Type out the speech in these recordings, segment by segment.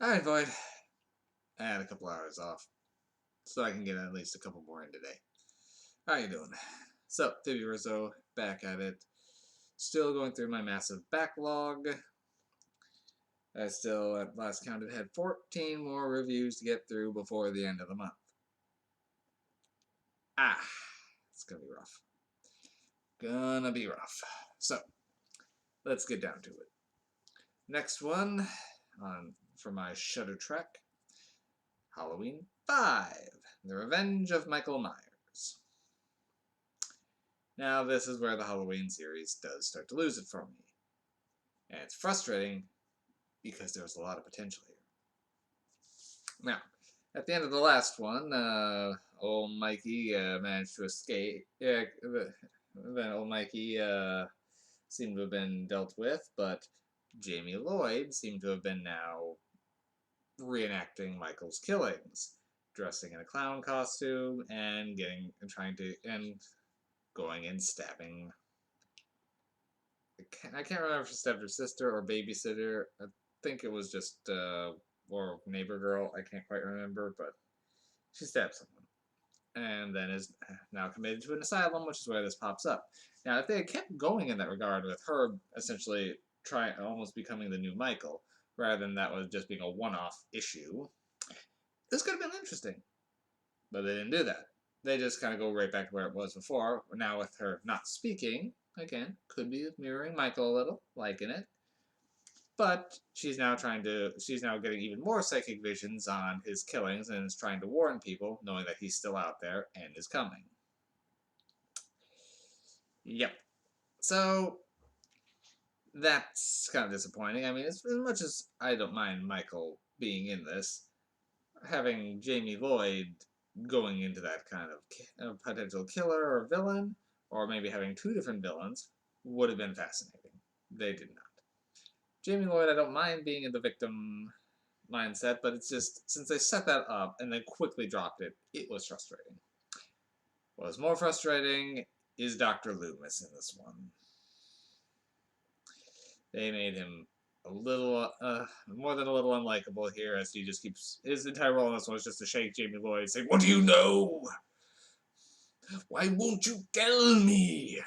Alright, Void. I had a couple hours off, so I can get at least a couple more in today. How you doing? So, Phoebe Rizzo, back at it. Still going through my massive backlog. I still, at last count, had 14 more reviews to get through before the end of the month. It's gonna be rough. Gonna be rough. So, let's get down to it. Next one for my Shudder Trek, Halloween 5, The Revenge of Michael Myers. Now, this is where the Halloween series does start to lose it for me. And it's frustrating because there's a lot of potential here. Now, at the end of the last one, old Mikey managed to escape. Then old Mikey seemed to have been dealt with, but Jamie Lloyd seemed to have been now reenacting Michael's killings, dressing in a clown costume and going and stabbing. I can't remember if she stabbed her sister or babysitter. I think it was just or neighbor girl. I can't quite remember, but she stabbed someone, and then is now committed to an asylum, which is where this pops up. Now, if they had kept going in that regard with her essentially trying almost becoming the new Michael, rather than that was just being a one-off issue, this could have been interesting. But they didn't do that. They just kind of go right back to where it was before. Now with her not speaking, again, could be mirroring Michael a little, liking it. But she's now getting even more psychic visions on his killings and is trying to warn people, knowing that he's still out there and is coming. Yep. So, that's kind of disappointing. I mean, as much as I don't mind Michael being in this, having Jamie Lloyd going into that kind of potential killer or villain, or maybe having two different villains, would have been fascinating. They did not. Jamie Lloyd, I don't mind being in the victim mindset, but it's just, since they set that up and then quickly dropped it, it was frustrating. What was more frustrating is Dr. Loomis in this one. They made him a little, more than a little unlikable here, as he just keeps, his entire role in this one was just to shake Jamie Lloyd and say, "What do you know? Why won't you tell me?"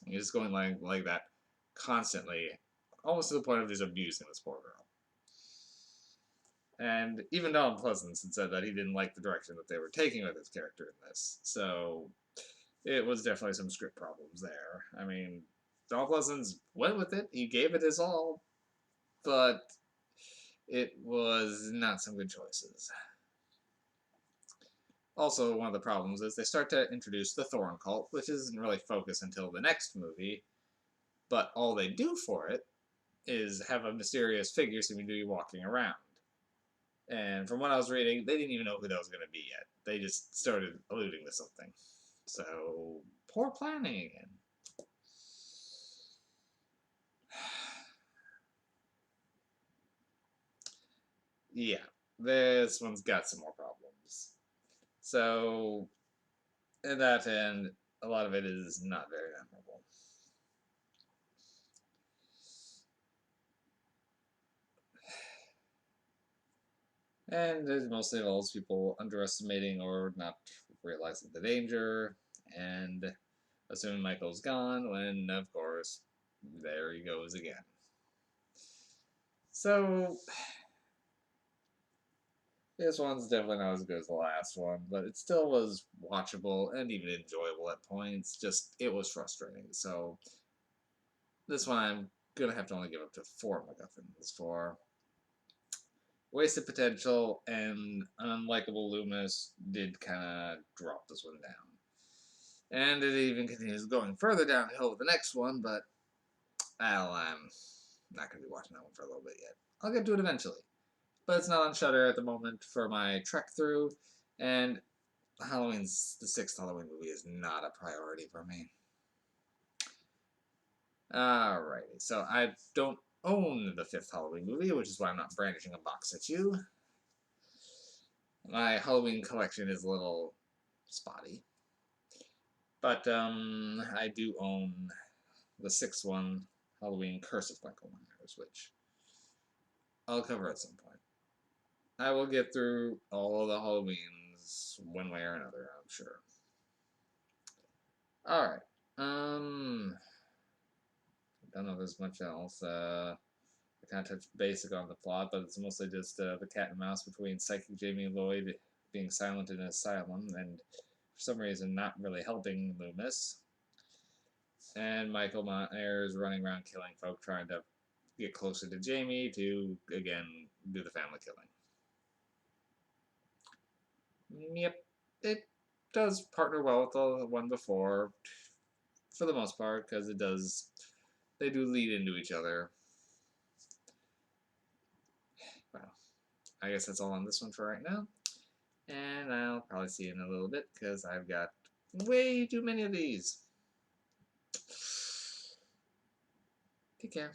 And he's just going like that constantly, almost to the point of just abusing this poor girl. And even Donald Pleasence had said that he didn't like the direction that they were taking with his character in this. So it was definitely some script problems there. I mean, Donald Pleasence went with it. He gave it his all, but it was not some good choices. Also, one of the problems is they start to introduce the Thorn Cult, which isn't really focused until the next movie, but all they do for it is have a mysterious figure seem to be walking around. And from what I was reading, they didn't even know who that was going to be yet. They just started alluding to something. So, poor planning again. Yeah, this one's got some more problems. So, at that end, a lot of it is not very memorable. And it mostly involves people underestimating or not realizing the danger, and assuming Michael's gone, when, of course, there he goes again. So, this one's definitely not as good as the last one, but it still was watchable and even enjoyable at points. Just, it was frustrating. So, this one I'm gonna have to only give up to 4 MacGuffins for. Wasted potential and an unlikable Loomis did kind of drop this one down. And it even continues going further downhill with the next one, but I'm not going to be watching that one for a little bit yet. I'll get to it eventually. But it's not on Shudder at the moment for my trek through, and the 6th Halloween movie is not a priority for me. Alrighty, so I don't own the 5th Halloween movie, which is why I'm not brandishing a box at you. My Halloween collection is a little spotty. But I do own the 6th one, Halloween Curse of Michael Myers, which I'll cover at some point. I will get through all of the Halloweens one way or another, I'm sure. Alright. I don't know if there's much else. I kind of touched basic on the plot, but it's mostly just the cat and mouse between Psychic Jamie Lloyd being silent in an asylum and for some reason not really helping Loomis, and Michael Myers running around killing folk trying to get closer to Jamie to, again, do the family killing. Yep, it does partner well with the one before, for the most part, because they do lead into each other. Well, I guess that's all on this one for right now. And I'll probably see you in a little bit because I've got way too many of these. Take care.